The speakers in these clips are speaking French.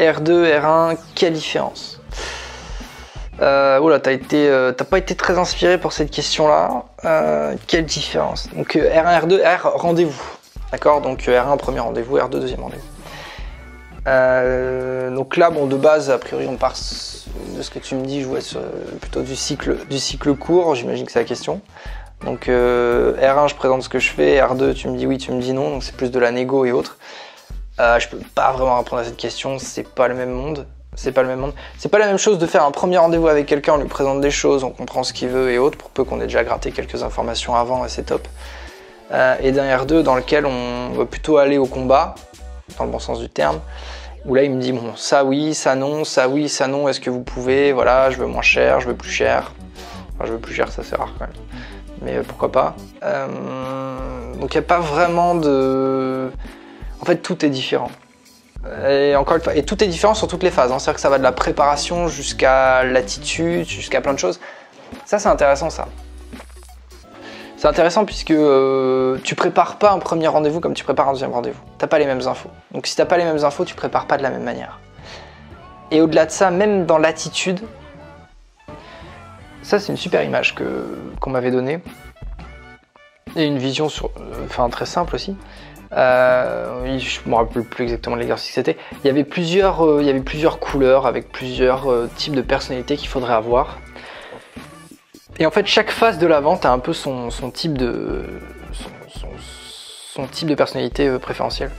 R2, R1, quelle différence? Oula, t'as pas été très inspiré pour cette question-là. Quelle différence? Donc R1, R2, R, rendez-vous. D'accord? Donc R1, premier rendez-vous, R2, deuxième rendez-vous. Donc là, bon, de base, a priori, on part de ce que tu me dis, je vois plutôt du cycle court, j'imagine que c'est la question. Donc R1, je présente ce que je fais, R2, tu me dis oui, tu me dis non, donc c'est plus de la négo et autres. Je peux pas vraiment répondre à cette question, c'est pas le même monde. C'est pas le même monde. C'est pas la même chose de faire un premier rendez-vous avec quelqu'un, on lui présente des choses, on comprend ce qu'il veut et autres, pour peu qu'on ait déjà gratté quelques informations avant, et c'est top. Et d'un R2 dans lequel on va plutôt aller au combat, dans le bon sens du terme, où là il me dit bon, ça oui, ça non, ça oui, ça non, est-ce que vous pouvez, voilà, je veux moins cher, je veux plus cher. Enfin, je veux plus cher, ça c'est rare quand même. Mais pourquoi pas. Donc il n'y a pas vraiment de... En fait, tout est différent. Et encore une fois, et tout est différent sur toutes les phases. Hein. C'est-à-dire que ça va de la préparation jusqu'à l'attitude, jusqu'à plein de choses. Ça, c'est intéressant, ça. C'est intéressant puisque tu prépares pas un premier rendez-vous comme tu prépares un deuxième rendez-vous. T'as pas les mêmes infos. Donc si t'as pas les mêmes infos, tu prépares pas de la même manière. Et au-delà de ça, même dans l'attitude, ça c'est une super image qu'on m'avait donnée. Et une vision très simple aussi. Je me rappelle plus exactement l'exercice que c'était. Il y avait plusieurs couleurs avec plusieurs types de personnalités qu'il faudrait avoir. Et en fait, chaque phase de la vente a un peu son type de personnalité préférentielle.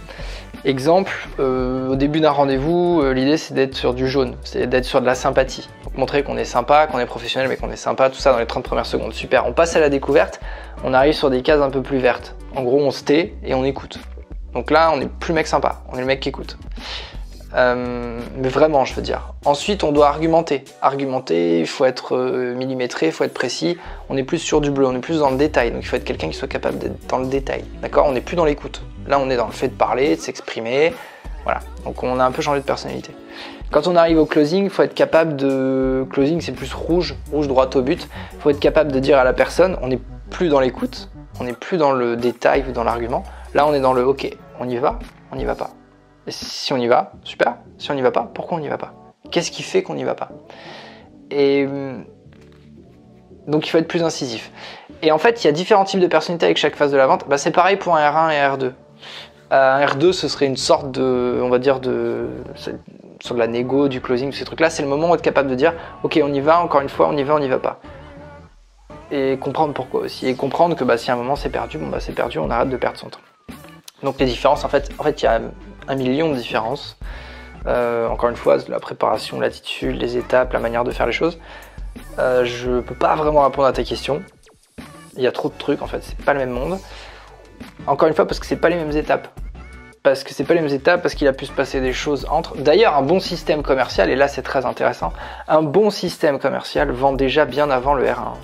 Exemple, au début d'un rendez-vous, l'idée c'est d'être sur du jaune, c'est d'être sur de la sympathie. Donc montrer qu'on est sympa, qu'on est professionnel mais qu'on est sympa, tout ça dans les 30 premières secondes. Super, on passe à la découverte, on arrive sur des cases un peu plus vertes. En gros, on se tait et on écoute. Donc là, on n'est plus le mec sympa, on est le mec qui écoute. Mais vraiment, je veux dire. Ensuite, on doit argumenter. Argumenter, il faut être millimétré, il faut être précis. On est plus sur du bleu, on est plus dans le détail. Donc il faut être quelqu'un qui soit capable d'être dans le détail. D'accord? On n'est plus dans l'écoute. Là, on est dans le fait de parler, de s'exprimer. Voilà. Donc on a un peu changé de personnalité. Quand on arrive au closing, il faut être capable de... Closing, c'est plus rouge droit au but. Il faut être capable de dire à la personne, on n'est plus dans l'écoute, on n'est plus dans le détail ou dans l'argument. Là, on est dans le OK, on y va, on n'y va pas. Et si on y va, super. Si on n'y va pas, pourquoi on n'y va pas? Qu'est-ce qui fait qu'on n'y va pas? Et donc il faut être plus incisif. Et en fait, il y a différents types de personnalités avec chaque phase de la vente. Bah, c'est pareil pour un R1 et un R2. Un R2, ce serait une sorte de, on va dire, sur de la négo, du closing, ces trucs-là. C'est le moment où on est capable de dire, OK, on y va, encore une fois, on y va, on n'y va pas. Et comprendre pourquoi aussi. Et comprendre que si à un moment c'est perdu, bon c'est perdu, on arrête de perdre son temps. Donc les différences, en fait il y a 1 million de différences. Encore une fois, la préparation, l'attitude, les étapes, la manière de faire les choses. Je peux pas vraiment répondre à ta question. Il y a trop de trucs en fait, c'est pas le même monde. Encore une fois, parce que c'est pas les mêmes étapes. Parce qu'il a pu se passer des choses entre. D'ailleurs, un bon système commercial, et là c'est très intéressant, un bon système commercial vend déjà bien avant le R1.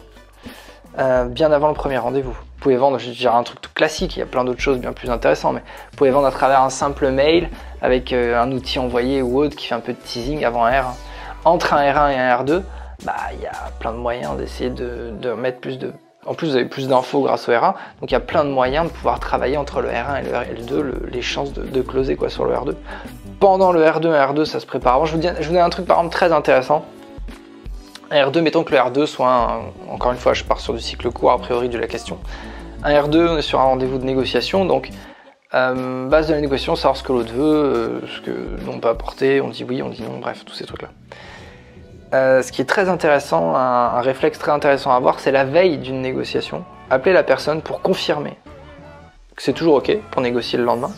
Bien avant le premier rendez-vous. Vous pouvez vendre, je dirais un truc tout classique, il y a plein d'autres choses bien plus intéressantes, mais vous pouvez vendre à travers un simple mail avec un outil envoyé ou autre qui fait un peu de teasing avant un R1. Entre un R1 et un R2, il y a plein de moyens d'essayer de mettre plus de... En plus, vous avez plus d'infos grâce au R1, donc il y a plein de moyens de pouvoir travailler entre le R1 et le L2, les chances de closer sur le R2. Pendant le R2 et R2, ça se prépare avant. Je vous dis un truc par exemple très intéressant. Un R2, mettons que le R2 soit encore une fois, je pars sur du cycle court a priori de la question. Un R2, on est sur un rendez-vous de négociation, donc base de la négociation, savoir ce que l'autre veut, ce que l'on peut apporter, on dit oui, on dit non, bref, tous ces trucs-là. Ce qui est très intéressant, un réflexe très intéressant à avoir, c'est la veille d'une négociation. Appeler la personne pour confirmer que c'est toujours OK pour négocier le lendemain.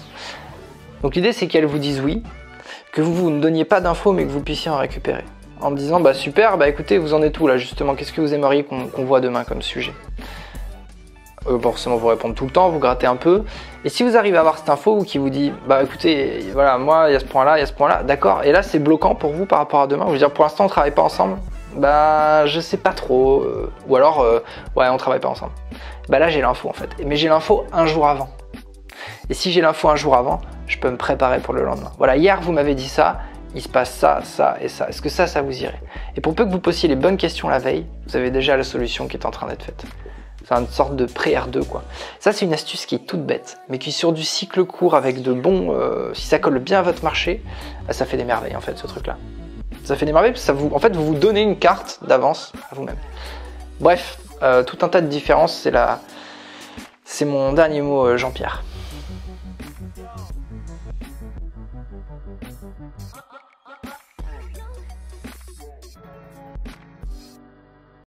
Donc l'idée, c'est qu'elle vous dise oui, que vous ne donniez pas d'infos, mais que vous puissiez en récupérer. En me disant, super, écoutez, vous en êtes où là justement, qu'est-ce que vous aimeriez qu'on voit demain comme sujet? Forcément vous répondre tout le temps, vous grattez un peu. Et si vous arrivez à avoir cette info ou qui vous dit, écoutez, voilà, moi il y a ce point-là, il y a ce point-là, d'accord, et là c'est bloquant pour vous par rapport à demain, je veux dire pour l'instant on travaille pas ensemble, je sais pas trop, ou alors, ouais on travaille pas ensemble. Là j'ai l'info en fait, mais j'ai l'info un jour avant. Et si j'ai l'info un jour avant, je peux me préparer pour le lendemain. Voilà, hier vous m'avez dit ça, il se passe ça, ça et ça. Est-ce que ça vous irait? Et pour peu que vous posiez les bonnes questions la veille, vous avez déjà la solution qui est en train d'être faite. C'est une sorte de pré-R2 quoi. Ça c'est une astuce qui est toute bête, mais qui sur du cycle court avec de bons, si ça colle bien à votre marché, ça fait des merveilles en fait ce truc là. Ça fait des merveilles parce que ça vous, en fait vous vous donnez une carte d'avance à vous-même. Bref, tout un tas de différences, c'est mon dernier mot Jean-Pierre.